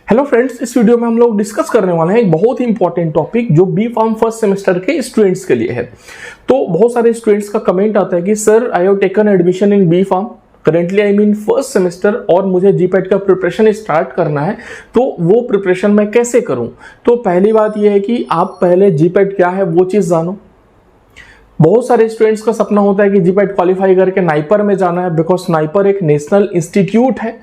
Hello friends, इस video में हम लोग डिस्कस करने वाले हैं एक बहुत ही इंपॉर्टेंट टॉपिक जो बी फार्म फर्स्ट सेमेस्टर के स्टूडेंट्स के लिए है। तो बहुत सारे स्टूडेंट्स का कमेंट आता है कि sir I have taken admission in B pharm, currently I mean first semester और मुझे जीपैट का प्रिपरेशन स्टार्ट करना है, तो वो प्रिपरेशन मैं कैसे करूं। तो पहली बात यह है कि आप पहले जीपैट क्या है वो चीज़ जानो। बहुत सारे स्टूडेंट्स का सपना होता है कि जीपैट क्वालिफाई करके नाइपर में जाना है, बिकॉज नाइपर एक नेशनल इंस्टीट्यूट है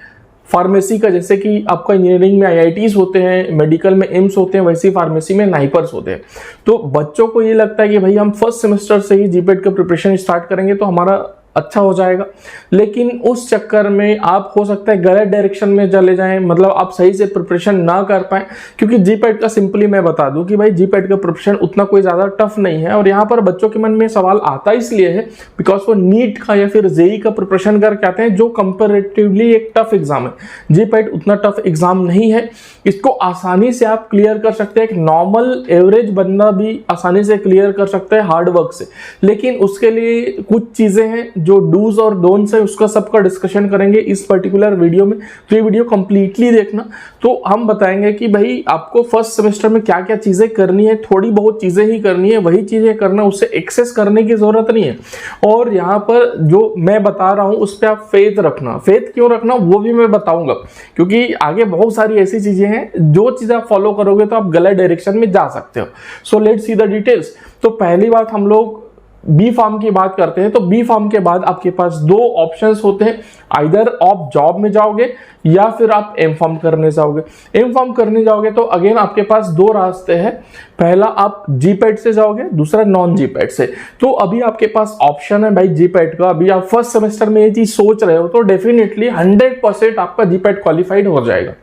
फार्मेसी का। जैसे कि आपका इंजीनियरिंग में आईआईटीज होते हैं, मेडिकल में एम्स होते हैं, वैसे ही फार्मेसी में नाइपर्स होते हैं। तो बच्चों को ये लगता है कि भाई हम फर्स्ट सेमेस्टर से ही जीपैट का प्रिपरेशन स्टार्ट करेंगे तो हमारा अच्छा हो जाएगा, लेकिन उस चक्कर में आप हो सकता है गलत डायरेक्शन में चले जाएं, मतलब आप सही से प्रिपरेशन ना कर पाएं। क्योंकि जीपैट का सिंपली मैं बता दूं कि भाई जीपैट का प्रिपरेशन उतना कोई ज़्यादा टफ नहीं है। और यहाँ पर बच्चों के मन में सवाल आता इसलिए है बिकॉज वो नीट का या फिर जेई का प्रिपरेशन करके आते हैं, जो कंपेरेटिवली एक टफ एग्जाम है। जीपैट उतना टफ एग्जाम नहीं है, इसको आसानी से आप क्लियर कर सकते हैं। एक नॉर्मल एवरेज बंदा भी आसानी से क्लियर कर सकता है हार्ड वर्क से, लेकिन उसके लिए कुछ चीज़ें हैं जो डूज और डोंट्स है, उसका सबका डिस्कशन करेंगे इस पर्टिकुलर वीडियो में। तो ये वीडियो कंप्लीटली देखना। तो हम बताएंगे कि भाई आपको फर्स्ट सेमेस्टर में क्या क्या चीज़ें करनी है, थोड़ी बहुत चीज़ें ही करनी है, वही चीज़ें करना, उससे एक्सेस करने की ज़रूरत नहीं है। और यहाँ पर जो मैं बता रहा हूँ उस पर आप फेथ रखना। फेथ क्यों रखना वो भी मैं बताऊँगा, क्योंकि आगे बहुत सारी ऐसी चीज़ें हैं जो चीज़ आप फॉलो करोगे तो आप गलत डायरेक्शन में जा सकते हो। So let's see the details. तो पहली बात हम लोग बी फार्म की बात करते हैं। तो बी फार्म के बाद आपके पास दो ऑप्शंस होते हैं, आइदर आप जॉब में जाओगे या फिर आप एम फार्म करने जाओगे। एम फार्म करने जाओगे तो अगेन आपके पास दो रास्ते हैं, पहला आप जीपैट से जाओगे, दूसरा नॉन जीपैट से। तो अभी आपके पास ऑप्शन है भाई जीपैट का। अभी आप फर्स्ट सेमेस्टर में ये चीज सोच रहे हो तो डेफिनेटली 100% आपका जीपैट क्वालिफाइड हो जाएगा।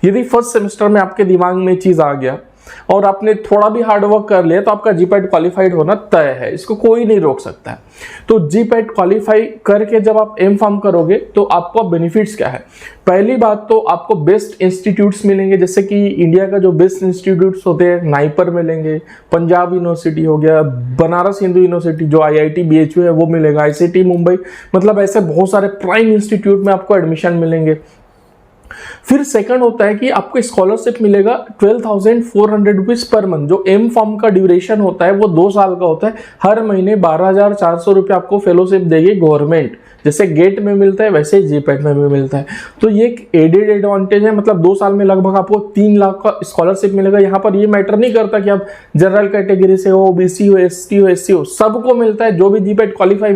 यदि फर्स्ट सेमेस्टर में आपके दिमाग में चीज आ गया और आपने थोड़ा भी हार्ड वर्क कर लिया तो आपका जीपैट क्वालिफाइड होना तय है, इसको कोई नहीं रोक सकता है। तो जीपैट क्वालिफाई करके जब आप एम फार्म करोगे तो आपको बेनिफिट्स क्या है। पहली बात तो आपको बेस्ट इंस्टीट्यूट्स मिलेंगे, जैसे कि इंडिया का जो बेस्ट इंस्टीट्यूट्स होते हैं नाइपर मिलेंगे, पंजाब यूनिवर्सिटी हो गया, बनारस हिंदू यूनिवर्सिटी जो आईआईटी बीएचयू है वो मिलेगा, आईसीटी मुंबई, मतलब ऐसे बहुत सारे प्राइम इंस्टीट्यूट में आपको एडमिशन मिलेंगे। फिर सेकंड होता है कि आपको स्कॉलरशिप मिलेगा 12,400 रुपीज पर मंथ। जो एम फार्म का ड्यूरेशन होता है वो 2 साल का होता है। हर महीने 12,400 रुपये आपको फेलोशिप देगी गवर्नमेंट, जैसे गेट में मिलता है वैसे जीपैट में भी मिलता है। तो ये एक एडेड एडवांटेज है, मतलब 2 साल में लगभग आपको 3 लाख का स्कॉलरशिप मिलेगा। यहाँ पर ये मैटर नहीं करता कि आप जनरल कैटेगरी से हो, ओबीसी हो, एसटी हो, एससी हो, सबको मिलता है। जो भी जीपैट क्वालिफाई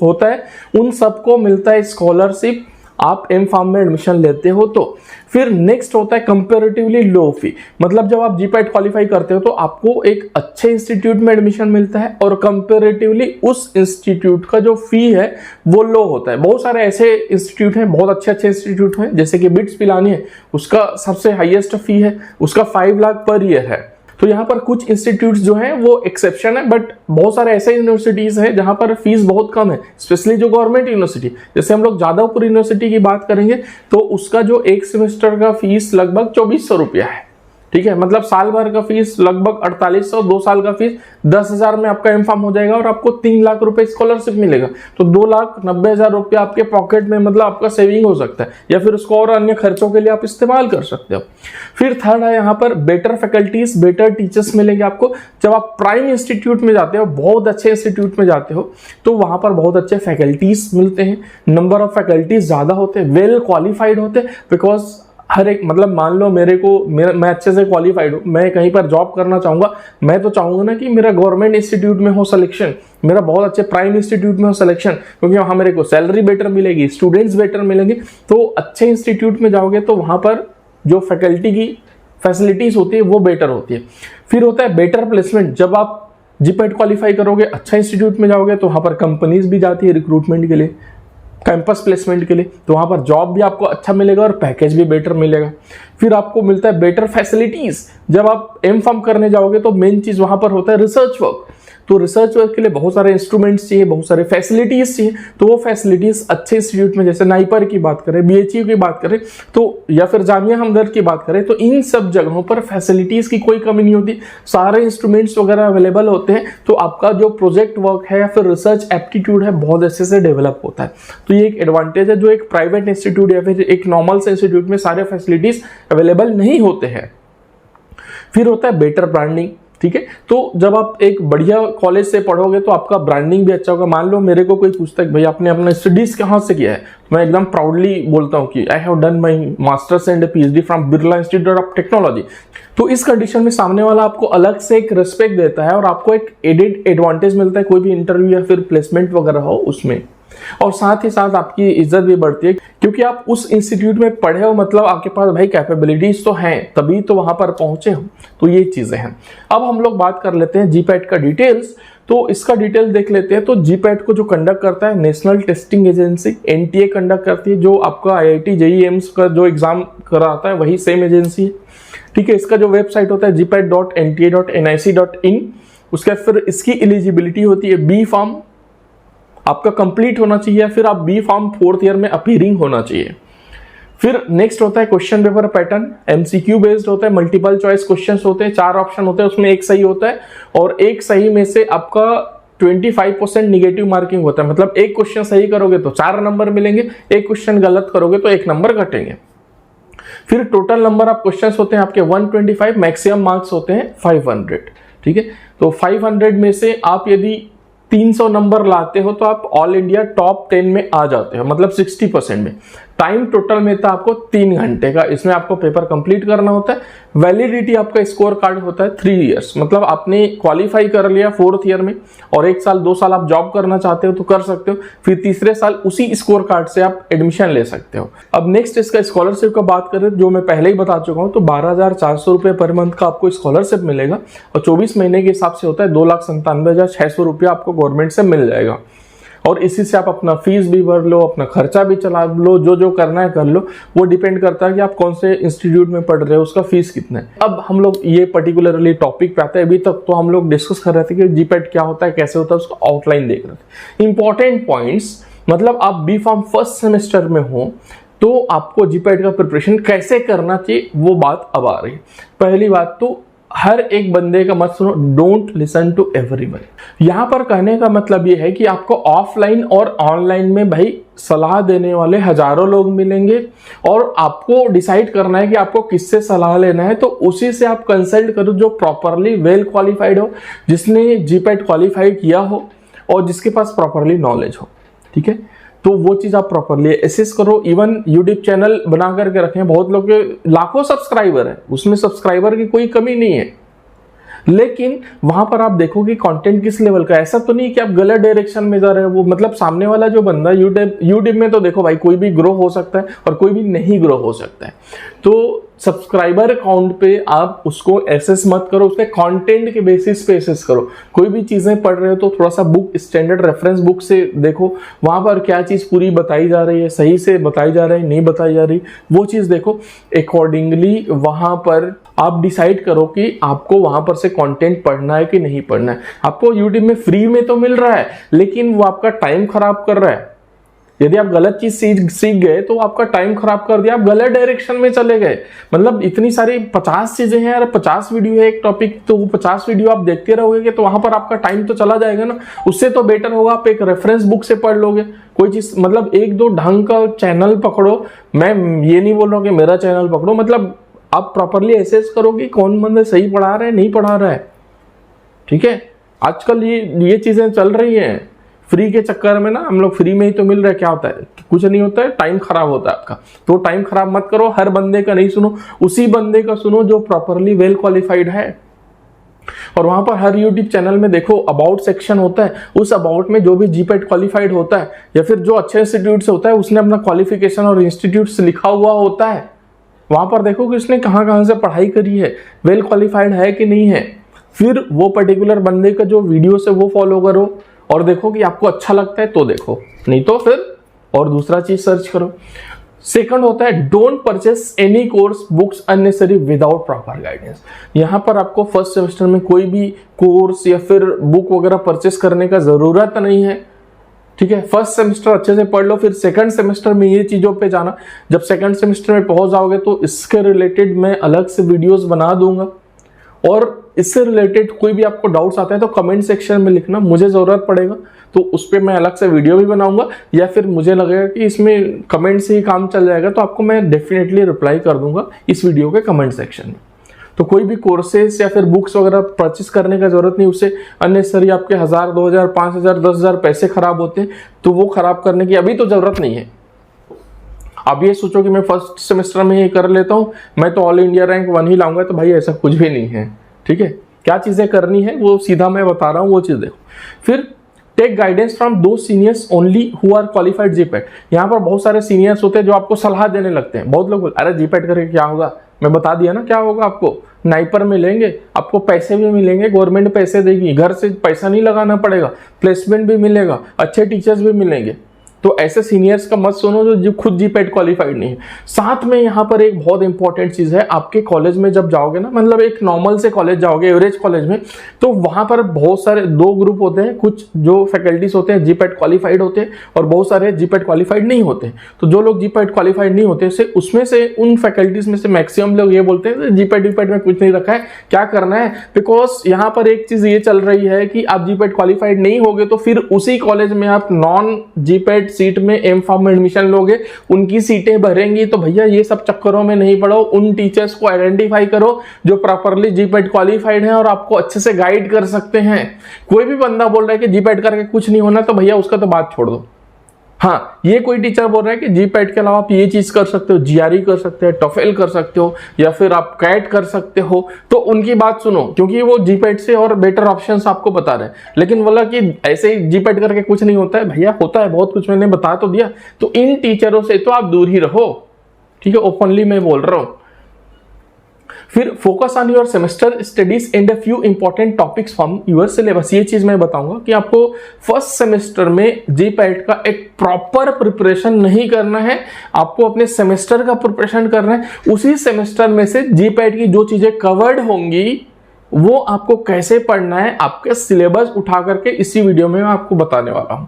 होता है उन सबको मिलता है स्कॉलरशिप, आप एम फार्म में एडमिशन लेते हो तो। फिर नेक्स्ट होता है कंपैरेटिवली लो फी, मतलब जब आप जीपैट क्वालिफाई करते हो तो आपको एक अच्छे इंस्टीट्यूट में एडमिशन मिलता है और कंपैरेटिवली उस इंस्टीट्यूट का जो फी है वो लो होता है। बहुत सारे ऐसे इंस्टीट्यूट हैं, बहुत अच्छे अच्छे इंस्टीट्यूट हैं, जैसे कि बिट्स पिलानी है, उसका सबसे हाईएस्ट फी है, उसका 5 लाख पर ईयर है। तो यहाँ पर कुछ इंस्टीट्यूट्स जो हैं वो एक्सेप्शन है, बट बहुत सारे ऐसे यूनिवर्सिटीज हैं जहाँ पर फीस बहुत कम है, स्पेशली जो गवर्नमेंट यूनिवर्सिटी। जैसे हम लोग जादवपुर यूनिवर्सिटी की बात करेंगे तो उसका जो एक सेमेस्टर का फीस लगभग 2400 रुपया है, ठीक है। मतलब साल भर का फीस लगभग 4800, 2 साल का फीस 10,000 में आपका एम फार्म हो जाएगा और आपको 3 लाख रुपए स्कॉलरशिप मिलेगा। तो 2,90,000 रुपये आपके पॉकेट में, मतलब आपका सेविंग हो सकता है, या फिर उसको और अन्य खर्चों के लिए आप इस्तेमाल कर सकते हो। फिर थर्ड है यहाँ पर बेटर फैकल्टीज, बेटर टीचर्स मिलेंगे आपको। जब आप प्राइम इंस्टीट्यूट में जाते हो, बहुत अच्छे इंस्टीट्यूट में जाते हो, तो वहां पर बहुत अच्छे फैकल्टीज मिलते हैं, नंबर ऑफ फैकल्टीज ज्यादा होते हैं, वेल क्वालिफाइड होते हैं। बिकॉज हर एक, मतलब मान लो मैं अच्छे से क्वालिफाइड हूँ, मैं कहीं पर जॉब करना चाहूँगा, मैं तो चाहूँगा ना कि मेरा गवर्नमेंट इंस्टीट्यूट में हो सिलेक्शन, मेरा बहुत अच्छे प्राइम इंस्टीट्यूट में हो सिलेक्शन, क्योंकि वहाँ मेरे को सैलरी बेटर मिलेगी, स्टूडेंट्स बेटर मिलेंगे। तो अच्छे इंस्टीट्यूट में जाओगे तो वहाँ पर जो फैकल्टी की फैसिलिटीज होती है वो बेटर होती है। फिर होता है बेटर प्लेसमेंट। जब आप जीपैट क्वालिफाई करोगे, अच्छा इंस्टीट्यूट में जाओगे तो वहाँ पर कंपनीज भी जाती है रिक्रूटमेंट के लिए, कैंपस प्लेसमेंट के लिए, तो वहाँ पर जॉब भी आपको अच्छा मिलेगा और पैकेज भी बेटर मिलेगा। फिर आपको मिलता है बेटर फैसिलिटीज। जब आप एम फार्म करने जाओगे तो मेन चीज़ वहाँ पर होता है रिसर्च वर्क। तो रिसर्च वर्क के लिए बहुत सारे इंस्ट्रूमेंट्स चाहिए, बहुत सारे फैसिलिटीज चाहिए। तो वो फैसिलिटीज अच्छे इंस्टीट्यूट में, जैसे नाइपर की बात करें, BHU की बात करें तो, या फिर जामिया हमदर्द की बात करें, तो इन सब जगहों पर फैसिलिटीज की कोई कमी नहीं होती, सारे इंस्ट्रूमेंट्स वगैरह अवेलेबल होते हैं। तो आपका जो प्रोजेक्ट वर्क है या फिर रिसर्च एप्टीट्यूड है बहुत अच्छे से डेवलप होता है। तो ये एक एडवांटेज है जो एक प्राइवेट इंस्टीट्यूट या फिर एक नॉर्मल से इंस्टीट्यूट में सारे फैसिलिटीज अवेलेबल नहीं होते हैं। फिर होता है बेटर ब्रांडिंग, ठीक है। तो जब आप एक बढ़िया कॉलेज से पढ़ोगे तो आपका ब्रांडिंग भी अच्छा होगा। मान लो मेरे को कोई पूछता है भाई आपने अपना स्टडीज कहाँ से किया है, तो मैं एकदम प्राउडली बोलता हूँ कि I have done my masters and PhD from Birla institute of technology. तो इस कंडीशन में सामने वाला आपको अलग से एक रिस्पेक्ट देता है और आपको एक एडेड एडवांटेज मिलता है कोई भी इंटरव्यू या फिर प्लेसमेंट वगैरह हो उसमें, और साथ ही साथ आपकी इज्जत भी बढ़ती है क्योंकि आप उस इंस्टीट्यूट में पढ़े हो, मतलब आपके पास भाई कैपेबिलिटीज तो हैं, तभी तो वहां पर पहुंचे हो। तो ये चीजें हैं। अब हम लोग बात कर लेते हैं जीपैट का डिटेल्स। तो इसका डिटेल देख लेते हैं। तो जीपैट को जो कंडक्ट करता है national testing agency NTA conduct करती है। जो आपका IIT JEE एम्स का जो एग्जाम कराता है वही सेम एजेंसी है, ठीक है। इसका जो वेबसाइट होता है gpat.nta.nic.in। उसके बाद फिर इसकी एलिजिबिलिटी होती है B Pharm आपका कंप्लीट होना चाहिए, फिर आप B Pharm 4th ईयर में अपीयरिंग होना चाहिए। फिर नेक्स्ट होता है question paper pattern, MCQ based होता है, मल्टीपल चॉइस क्वेश्चंस होते हैं, 4 ऑप्शन होते हैं, उसमें एक सही होता है और एक सही में से आपका 25% निगेटिव मार्किंग होता है। मतलब एक क्वेश्चन सही करोगे तो 4 नंबर मिलेंगे, एक क्वेश्चन गलत करोगे तो 1 नंबर कटेंगे। फिर टोटल नंबर ऑफ क्वेश्चंस होते हैं आपके 125, मैक्सिमम मार्क्स होते हैं 500, ठीक है। तो 500 में से आप यदि 300 नंबर लाते हो तो आप ऑल इंडिया टॉप 10 में आ जाते हो, मतलब 60% में। टाइम टोटल में था आपको 3 घंटे का, इसमें आपको पेपर कंप्लीट करना होता है। वैलिडिटी आपका स्कोर कार्ड होता है 3 इयर्स, मतलब आपने क्वालिफाई कर लिया 4th ईयर में और 1 साल 2 साल आप जॉब करना चाहते हो तो कर सकते हो, फिर तीसरे साल उसी स्कोर कार्ड से आप एडमिशन ले सकते हो। अब नेक्स्ट इसका स्कॉलरशिप का बात करें जो मैं पहले ही बता चुका हूँ, तो 12,400 रुपये पर मंथ का आपको स्कॉलरशिप मिलेगा और 24 महीने के हिसाब से होता है 2,97,600 रुपया आपको गवर्नमेंट से मिल जाएगा। और इसी से आप अपना फीस भी भर लो, अपना खर्चा भी चला लो, जो करना है कर लो। वो डिपेंड करता है कि आप कौन से इंस्टीट्यूट में पढ़ रहे हो, उसका फीस कितना है। अब हम लोग ये पर्टिकुलरली टॉपिक पे आते हैं। अभी तक तो हम लोग डिस्कस कर रहे थे कि जीपैट क्या होता है, कैसे होता है, उसका आउटलाइन देख रहे थे। इंपॉर्टेंट पॉइंट्स, मतलब आप B Pharm फर्स्ट सेमेस्टर में हो तो आपको जीपैट का प्रिपरेशन कैसे करना चाहिए वो बात अब आ रही है। पहली बात तो हर एक बंदे का मत सुनो, डोंट लिसन टू एवरीवन। यहां पर कहने का मतलब ये है कि आपको ऑफलाइन और ऑनलाइन में भाई सलाह देने वाले हजारों लोग मिलेंगे और आपको डिसाइड करना है कि आपको किससे सलाह लेना है। तो उसी से आप कंसल्ट करो जो प्रॉपरली वेल क्वालिफाइड हो, जिसने जीपैट क्वालिफाई किया हो और जिसके पास प्रॉपरली नॉलेज हो, ठीक है। तो वो चीज आप प्रॉपरली एसेस करो। इवन यूट्यूब चैनल बना करके रखें, बहुत लोग के लाखों सब्सक्राइबर है, उसमें सब्सक्राइबर की कोई कमी नहीं है, लेकिन वहां पर आप देखो कि कंटेंट किस लेवल का। ऐसा तो नहीं कि आप गलत डायरेक्शन में जा रहे हो, वो मतलब सामने वाला जो बंदा यूट्यूब में तो देखो भाई कोई भी ग्रो हो सकता है और कोई भी नहीं ग्रो हो सकता है। तो सब्सक्राइबर अकाउंट पे आप उसको एसेस मत करो, उसके कंटेंट के बेसिस पे एसेस करो। कोई भी चीजें पढ़ रहे हो तो थोड़ा सा बुक, स्टैंडर्ड रेफरेंस बुक से देखो, वहां पर क्या चीज पूरी बताई जा रही है, सही से बताई जा रही है, नहीं बताई जा रही, वो चीज देखो। अकॉर्डिंगली वहां पर आप डिसाइड करो कि आपको वहां पर से कंटेंट पढ़ना है कि नहीं पढ़ना है। आपको यूट्यूब में फ्री में तो मिल रहा है, लेकिन वो आपका टाइम खराब कर रहा है। यदि आप गलत चीज सीख गए तो आपका टाइम खराब कर दिया, आप गलत डायरेक्शन में चले गए। मतलब इतनी सारी 50 चीजें हैं यार, 50 वीडियो है एक टॉपिक, तो वो 50 वीडियो आप देखते रहोगे तो वहां पर आपका टाइम तो चला जाएगा ना। उससे तो बेटर होगा आप एक रेफरेंस बुक से पढ़ लोगे कोई चीज, मतलब 1-2 ढंग का चैनल पकड़ो। मैं ये नहीं बोल रहा हूँ कि मेरा चैनल पकड़ो, मतलब आप प्रॉपरली एसेस करो कि कौन बंदे सही पढ़ा रहे हैं, नहीं पढ़ा रहा है, ठीक है। आजकल ये चीजें चल रही हैं। फ्री के चक्कर में ना हम लोग फ्री में ही तो मिल रहा है, क्या होता है, कुछ नहीं होता है, टाइम खराब होता है आपका। तो टाइम खराब मत करो, हर बंदे का नहीं सुनो, उसी बंदे का सुनो जो प्रॉपरली वेल क्वालिफाइड है। और वहां पर हर यूट्यूब चैनल में देखो अबाउट सेक्शन होता है, उस अबाउट में जो भी जीपैट क्वालिफाइड होता है या फिर जो अच्छे इंस्टीट्यूट से होता है उसने अपना क्वालिफिकेशन और इंस्टीट्यूट से लिखा हुआ होता है। वहां पर देखो कि उसने कहां से पढ़ाई करी है, वेल क्वालिफाइड है कि नहीं है। फिर वो पर्टिकुलर बंदे का जो वीडियो है वो फॉलो करो और देखो कि आपको अच्छा लगता है तो देखो, नहीं तो फिर और दूसरा चीज सर्च करो। सेकंड होता है don't purchase any course books unnecessary without proper guidance. यहां पर आपको फर्स्ट सेमेस्टर में कोई भी कोर्स या फिर बुक वगैरह परचेस करने का जरूरत नहीं है, ठीक है। फर्स्ट सेमेस्टर अच्छे से पढ़ लो, फिर सेकंड सेमेस्टर में ये चीजों पे जाना। जब सेकंड सेमेस्टर में पहुंच जाओगे तो इसके रिलेटेड मैं अलग से वीडियोस बना दूंगा, और इससे रिलेटेड कोई भी आपको डाउट्स आता है तो कमेंट सेक्शन में लिखना, मुझे जरूरत पड़ेगा तो उस पर मैं अलग से वीडियो भी बनाऊंगा, या फिर मुझे लगेगा कि इसमें कमेंट से ही काम चल जाएगा तो आपको मैं डेफिनेटली रिप्लाई कर दूंगा इस वीडियो के कमेंट सेक्शन में। तो कोई भी कोर्सेस या फिर बुक्स वगैरह परचेस करने का जरूरत नहीं, उससे अननेसेसरी आपके 1000, 2000, 5000, 10,000 पैसे खराब होते हैं, तो वो खराब करने की अभी तो जरूरत नहीं है। अब ये सोचो कि मैं फर्स्ट सेमेस्टर में ये कर लेता हूँ, मैं तो ऑल इंडिया रैंक 1 ही लाऊंगा, तो भाई ऐसा कुछ भी नहीं है, ठीक है। क्या चीजें करनी है वो सीधा मैं बता रहा हूँ, वो चीज देखो। फिर टेक गाइडेंस फ्रॉम दो seniors only who are qualified GPAT. यहाँ पर बहुत सारे सीनियर्स होते हैं जो आपको सलाह देने लगते हैं। बहुत लोग बोलते अरे जीपैट करके क्या होगा, मैं बता दिया ना क्या होगा, आपको नाइपर मिलेंगे, आपको पैसे भी मिलेंगे, गवर्नमेंट पैसे देगी, घर से पैसा नहीं लगाना पड़ेगा, प्लेसमेंट भी मिलेगा, अच्छे टीचर्स भी मिलेंगे। तो ऐसे सीनियर्स का मत सुनो जो खुद जीपैट क्वालिफाइड नहीं है। साथ में यहाँ पर एक बहुत इंपॉर्टेंट चीज है, आपके कॉलेज में जब जाओगे ना, मतलब एक नॉर्मल से कॉलेज जाओगे, एवरेज कॉलेज में, तो वहां पर बहुत सारे 2 ग्रुप होते हैं। कुछ जो फैकल्टीज होते हैं जीपैट क्वालिफाइड होते हैं, और बहुत सारे जीपैट क्वालिफाइड नहीं होते। तो जो लोग जीपैट क्वालिफाइड नहीं होते उसमें से उन फैकल्टीज में से मैक्सिमम लोग ये बोलते हैं जीपैट वीपैट में कुछ नहीं रखा है, क्या करना है। बिकॉज यहाँ पर एक चीज ये चल रही है कि आप जीपैट क्वालिफाइड नहीं होगे तो फिर उसी कॉलेज में आप नॉन जीपैट सीट में एम फार्म में एडमिशन लोगे, उनकी सीटें भरेंगी। तो भैया ये सब चक्करों में नहीं पड़ो, उन टीचर्स को आइडेंटिफाई करो जो प्रॉपरली जीपैट क्वालिफाइड हैं और आपको अच्छे से गाइड कर सकते हैं। कोई भी बंदा बोल रहा है कि जीपैट करके कुछ नहीं होना, तो भैया उसका तो बात छोड़ दो। हाँ, ये कोई टीचर बोल रहा है कि जीपैट के अलावा आप ये चीज कर सकते हो, जीआरई कर सकते हो, टॉफेल कर सकते हो, या फिर आप कैट कर सकते हो, तो उनकी बात सुनो, क्योंकि वो जीपैट से और बेटर ऑप्शंस आपको बता रहे हैं। लेकिन बोला कि ऐसे ही जीपैट करके कुछ नहीं होता है, भैया होता है बहुत कुछ, मैंने बता तो दिया। तो इन टीचरों से तो आप दूर ही रहो, ठीक है, ओपनली मैं बोल रहा हूं। फिर focus on your semester studies and a few important topics from your syllabus. ये चीज मैं बताऊंगा कि आपको फर्स्ट सेमेस्टर में जीपैट का एक प्रॉपर प्रिपरेशन नहीं करना है, आपको अपने सेमेस्टर का प्रिपरेशन करना है। उसी सेमेस्टर में से जीपैट की जो चीजें कवर्ड होंगी वो आपको कैसे पढ़ना है, आपके सिलेबस उठा करके इसी वीडियो में मैं आपको बताने वाला हूं,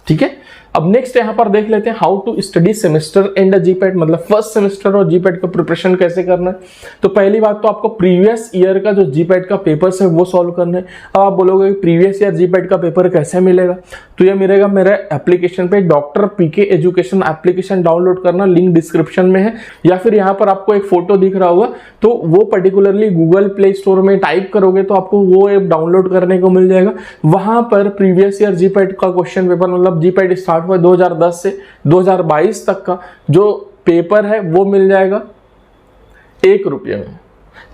ठीक है। अब नेक्स्ट यहां पर देख लेते हैं how to study semester and GPAT, मतलब फर्स्ट सेमेस्टर और जीपैट का प्रिपरेशन कैसे करना है। तो पहली बात तो आपको प्रीवियस ईयर का जो जीपैट का पेपर्स है वो सॉल्व करना है। अब आप बोलोगे प्रीवियस ईयर जीपैट का पेपर कैसे मिलेगा, तो ये मिलेगा मेरे एप्लीकेशन पे, डॉक्टर पीके एजुकेशन एप्लीकेशन डाउनलोड करना, लिंक डिस्क्रिप्शन में है, या फिर यहाँ पर आपको एक फोटो दिख रहा होगा तो वो पर्टिकुलरली गूगल प्ले स्टोर में टाइप करोगे तो आपको वो ऐप डाउनलोड करने को मिल जाएगा। वहां पर प्रीवियस ईयर जीपैट का क्वेश्चन पेपर, मतलब जीपैट स्टार्ट हुआ 2010 से 2022 तक का जो पेपर है वो मिल जाएगा 1 रुपये में।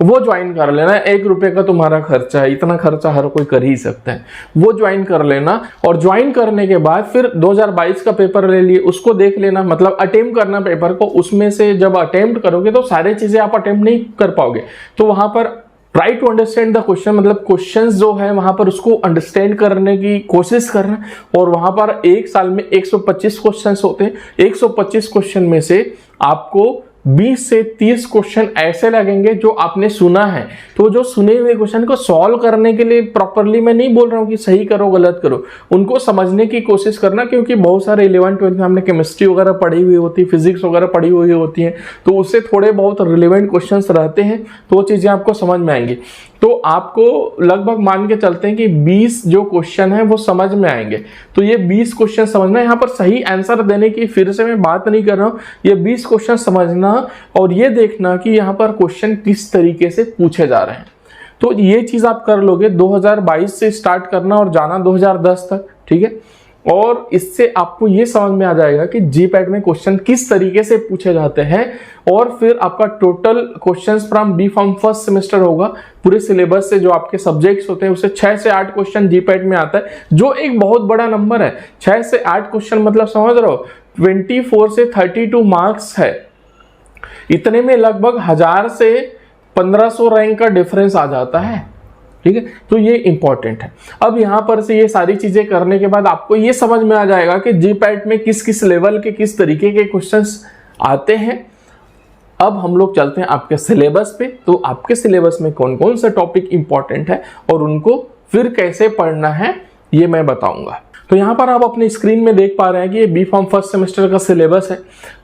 वो ज्वाइन कर लेना, 1 रुपये का तुम्हारा खर्चा है, इतना खर्चा हर कोई कर ही सकता है। वो ज्वाइन कर लेना, और ज्वाइन करने के बाद फिर 2022 का पेपर ले लिए, उसको देख लेना, मतलब अटेम्प्ट करना पेपर को। उसमें से जब अटेम्प्ट करोगे तो सारी चीजें आप अटेम्प्ट नहीं कर पाओगे, तो वहां पर try to understand the question, मतलब क्वेश्चंस जो है वहां पर उसको अंडरस्टैंड करने की कोशिश करना। और वहां पर एक साल में 125 क्वेश्चंस होते हैं। 125 क्वेश्चन में से आपको 20 से 30 क्वेश्चन ऐसे लगेंगे जो आपने सुना है। तो जो सुने हुए क्वेश्चन को सॉल्व करने के लिए प्रॉपरली मैं नहीं बोल रहा हूँ कि सही करो गलत करो, उनको समझने की कोशिश करना, क्योंकि बहुत सारे 11th 12th में हमने केमिस्ट्री वगैरह पढ़ी हुई होती है, फिजिक्स वगैरह पढ़ी हुई होती है, तो उससे थोड़े बहुत रिलेवेंट क्वेश्चंस रहते हैं, तो वो चीजें आपको समझ में आएंगी। तो आपको लगभग मान के चलते हैं कि 20 जो क्वेश्चन है वो समझ में आएंगे। तो ये 20 क्वेश्चन समझना, यहाँ पर सही आंसर देने की फिर से मैं बात नहीं कर रहा हूँ, ये 20 क्वेश्चन समझना और ये देखना कि यहाँ पर क्वेश्चन किस तरीके से पूछे जा रहे हैं। तो ये चीज आप कर लोगे। 2022 से स्टार्ट करना और जाना 2010 तक, ठीक है। और इससे आपको ये समझ में आ जाएगा कि जीपैट में क्वेश्चन किस तरीके से पूछे जाते हैं। और फिर आपका total questions from B pharm first semester होगा, पूरे सिलेबस से जो आपके सब्जेक्ट्स होते हैं उससे 6 से 8 क्वेश्चन जीपैट में आता है, जो एक बहुत बड़ा नंबर है। 6 से 8 क्वेश्चन मतलब समझ रहे हो 24 से 32 मार्क्स है। इतने में लगभग 1000 से 1500 रैंक का डिफरेंस आ जाता है, ठीक है। तो ये इंपॉर्टेंट है। अब यहां पर से ये सारी चीजें करने के बाद आपको ये समझ में आ जाएगा कि जीपैट में किस किस लेवल के किस तरीके के क्वेश्चंस आते हैं अब हम लोग चलते हैं आपके सिलेबस पे। तो आपके सिलेबस में कौन कौन सा टॉपिक इंपॉर्टेंट है और उनको फिर कैसे पढ़ना है ये मैं बताऊंगा। तो यहाँ पर आप अपनी स्क्रीन में देख पा रहे हैं कि ये बी फार्म फर्स्ट सेमेस्टर का सिलेबस है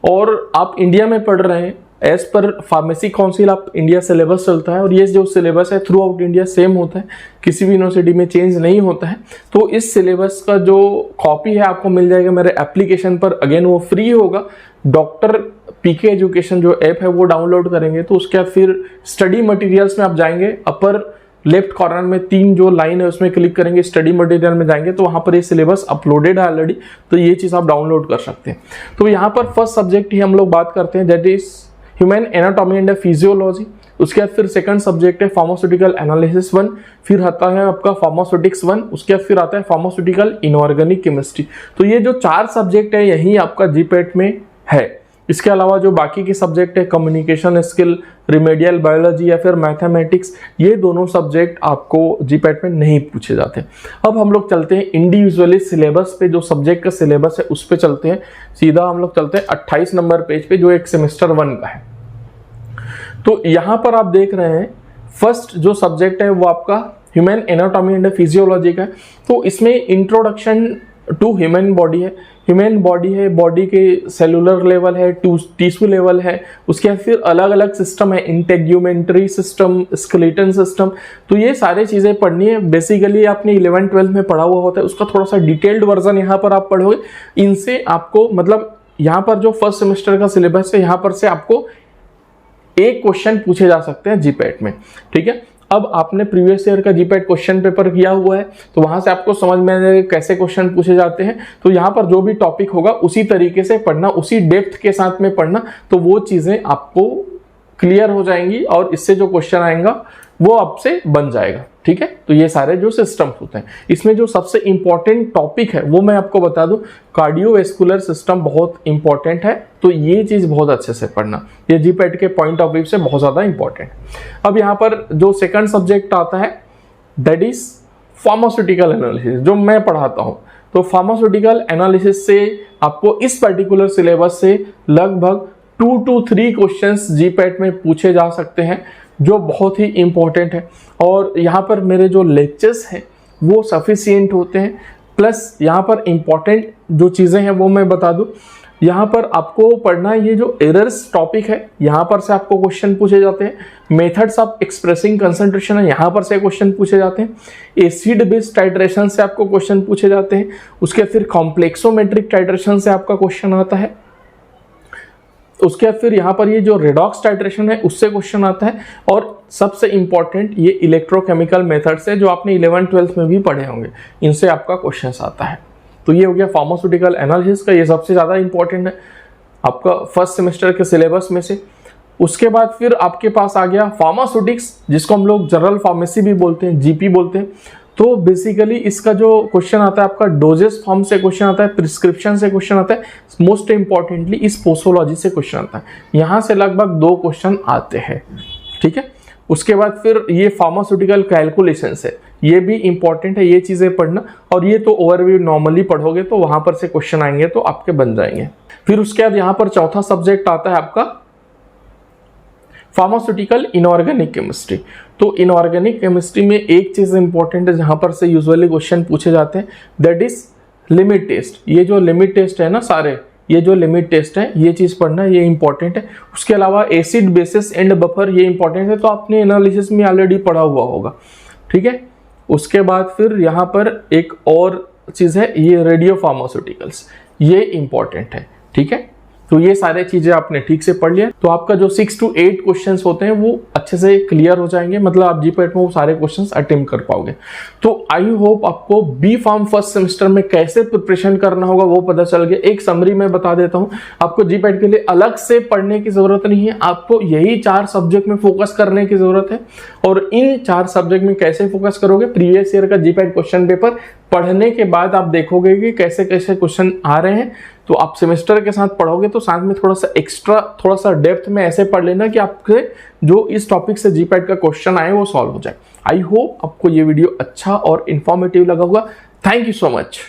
और आप इंडिया में पढ़ रहे हैं। एज पर फार्मेसी काउंसिल आप इंडिया सिलेबस चलता है और ये जो सिलेबस है थ्रू आउट इंडिया सेम होता है, किसी भी यूनिवर्सिटी में चेंज नहीं होता है। तो इस सिलेबस का जो कॉपी है आपको मिल जाएगा मेरे एप्लीकेशन पर, अगेन वो फ्री होगा। डॉक्टर पीके एजुकेशन जो ऐप है वो डाउनलोड करेंगे तो उसके बाद फिर स्टडी मटेरियल्स में आप जाएंगे, अपर लेफ्ट कॉर्नर में 3 जो लाइन है उसमें क्लिक करेंगे, स्टडी मटेरियल में जाएंगे तो वहां पर ये सिलेबस अपलोडेड है ऑलरेडी, तो ये चीज आप डाउनलोड कर सकते हैं। तो यहाँ पर फर्स्ट सब्जेक्ट ही हम लोग बात करते हैं, that is human anatomy and physiology. उसके बाद फिर सेकंड सब्जेक्ट है फार्मास्यूटिकल एनालिसिस 1, फिर आता है आपका फार्मास्यूटिक्स 1, उसके बाद फिर आता है फार्मास्यूटिकल इनऑर्गेनिक केमिस्ट्री। तो ये जो 4 सब्जेक्ट है यही आपका जीपेट में है। इसके अलावा जो बाकी के सब्जेक्ट है कम्युनिकेशन स्किल, रिमेडियल बायोलॉजी या फिर मैथमेटिक्स, ये दोनों सब्जेक्ट आपको जीपैट में नहीं पूछे जाते। अब हम लोग चलते हैं इंडिविजुअली सिलेबस पे, जो सब्जेक्ट का सिलेबस है उस पे चलते हैं। सीधा हम लोग चलते हैं 28 नंबर पेज पे जो एक सेमेस्टर 1 का है। तो यहाँ पर आप देख रहे हैं फर्स्ट जो सब्जेक्ट है वो आपका ह्यूमन एनाटॉमी एंड फिजियोलॉजी का है। तो इसमें इंट्रोडक्शन टू ह्यूमन बॉडी है, ह्यूमन बॉडी है, बॉडी के सेलुलर लेवल है, टिश्यू लेवल है, उसके बाद फिर अलग अलग सिस्टम है, इंटेग्यूमेंट्री सिस्टम, स्केलेटन सिस्टम। तो ये सारी चीजें पढ़नी है। बेसिकली आपने 11-12 में पढ़ा हुआ होता है, उसका थोड़ा सा डिटेल्ड वर्जन यहाँ पर आप पढ़ोगे। इनसे आपको मतलब यहाँ पर जो फर्स्ट सेमेस्टर का सिलेबस है यहाँ पर से आपको एक क्वेश्चन पूछे जा सकते हैं जीपैट में, ठीक है। अब आपने प्रीवियस ईयर का जीपैट क्वेश्चन पेपर किया हुआ है तो वहां से आपको समझ में आएगा कैसे क्वेश्चन पूछे जाते हैं। तो यहाँ पर जो भी टॉपिक होगा उसी तरीके से पढ़ना, उसी डेप्थ के साथ में पढ़ना, तो वो चीजें आपको क्लियर हो जाएंगी और इससे जो क्वेश्चन आएगा वो आपसे बन जाएगा, ठीक है। तो ये सारे जो सिस्टम होते हैं, इसमें जो सबसे इंपॉर्टेंट टॉपिक है वो मैं आपको बता दूं, कार्डियोवैस्कुलर सिस्टम बहुत इंपॉर्टेंट है। तो ये चीज बहुत अच्छे से पढ़ना, ये जीपैट के पॉइंट ऑफ व्यू से बहुत ज्यादा इंपॉर्टेंट। अब यहाँ पर जो सेकंड सब्जेक्ट आता है दैट इज फार्मास्यूटिकल एनालिसिस, जो मैं पढ़ाता हूँ। तो फार्मास्यूटिकल एनालिसिस से आपको इस पर्टिकुलर सिलेबस से लगभग 2 to 3 क्वेश्चंस जीपैट में पूछे जा सकते हैं, जो बहुत ही इंपॉर्टेंट है। और यहाँ पर मेरे जो लेक्चर्स हैं वो सफिशिएंट होते हैं, प्लस यहाँ पर इंपॉर्टेंट जो चीज़ें हैं वो मैं बता दूँ। यहाँ पर आपको पढ़ना है ये जो एरर्स टॉपिक है, यहाँ पर से आपको क्वेश्चन पूछे जाते हैं। मेथड्स ऑफ एक्सप्रेसिंग कंसंट्रेशन है, यहाँ पर से क्वेश्चन पूछे जाते हैं। एसिड बेस टाइट्रेशन से आपको क्वेश्चन पूछे जाते हैं। उसके फिर कॉम्प्लेक्सोमेट्रिक टाइट्रेशन से आपका क्वेश्चन आता है। उसके बाद फिर यहाँ पर ये जो रेडॉक्स टाइट्रेशन है उससे क्वेश्चन आता है। और सबसे इंपॉर्टेंट ये इलेक्ट्रोकेमिकल मेथड्स है जो आपने 11-12 में भी पढ़े होंगे, इनसे आपका क्वेश्चन आता है। तो ये हो गया फार्मास्यूटिकल एनालिसिस का, ये सबसे ज़्यादा इंपॉर्टेंट है आपका फर्स्ट सेमेस्टर के सिलेबस में से। उसके बाद फिर आपके पास आ गया फार्मास्यूटिक्स, जिसको हम लोग जनरल फार्मेसी भी बोलते हैं, जीपी बोलते हैं। तो बेसिकली इसका जो क्वेश्चन आता है आपका डोजेस फॉर्म से क्वेश्चन आता है, प्रिस्क्रिप्शन से क्वेश्चन आता है, मोस्ट इंपॉर्टेंटली इस पोसोलॉजी से क्वेश्चन आता है। यहाँ से लगभग 2 क्वेश्चन आते हैं, ठीक है। उसके बाद फिर ये फार्मास्यूटिकल कैलकुलेशन है, ये भी इंपॉर्टेंट है, ये चीज़ें पढ़ना। और ये तो ओवरव्यू नॉर्मली पढ़ोगे तो वहाँ पर से क्वेश्चन आएंगे तो आपके बन जाएंगे। फिर उसके बाद यहाँ पर चौथा सब्जेक्ट आता है आपका फार्मास्यूटिकल इनऑर्गेनिक केमिस्ट्री। तो इनऑर्गेनिक केमिस्ट्री में एक चीज़ इंपॉर्टेंट है जहाँ पर से यूजुअली क्वेश्चन पूछे जाते हैं, दैट इज लिमिट टेस्ट। ये जो लिमिट टेस्ट है ना, सारे ये जो लिमिट टेस्ट है ये चीज़ पढ़ना, ये इंपॉर्टेंट है। उसके अलावा एसिड बेसिस एंड बफर, ये इंपॉर्टेंट है, तो आपने एनालिसिस में ऑलरेडी पढ़ा हुआ होगा, ठीक है। उसके बाद फिर यहाँ पर एक और चीज़ है, ये रेडियो फार्मास्यूटिकल्स, ये इंपॉर्टेंट है, ठीक है। तो ये सारे चीजें आपने ठीक से पढ़ लिया तो आपका जो 6 to 8 क्वेश्चंस होते हैं वो अच्छे से क्लियर हो जाएंगे, मतलब आप जीपैट में वो सारे क्वेश्चंस अटेम्प्ट कर पाओगे। तो आई होप आपको बी फार्म फर्स्ट सेमेस्टर में कैसे प्रिपरेशन करना होगा वो पता चल गया। एक समरी में बता देता हूँ, आपको जीपैट के लिए अलग से पढ़ने की जरूरत नहीं है, आपको यही 4 सब्जेक्ट में फोकस करने की जरूरत है। और इन 4 सब्जेक्ट में कैसे फोकस करोगे, प्रीवियस ईयर का जीपैट क्वेश्चन पेपर पढ़ने के बाद आप देखोगे कि कैसे कैसे क्वेश्चन आ रहे हैं। तो आप सेमेस्टर के साथ पढ़ोगे तो साथ में थोड़ा सा एक्स्ट्रा, थोड़ा सा डेप्थ में ऐसे पढ़ लेना कि आपके जो इस टॉपिक से जीपैट का क्वेश्चन आए वो सॉल्व हो जाए। आई होप आपको ये वीडियो अच्छा और इन्फॉर्मेटिव लगा होगा। Thank you so much.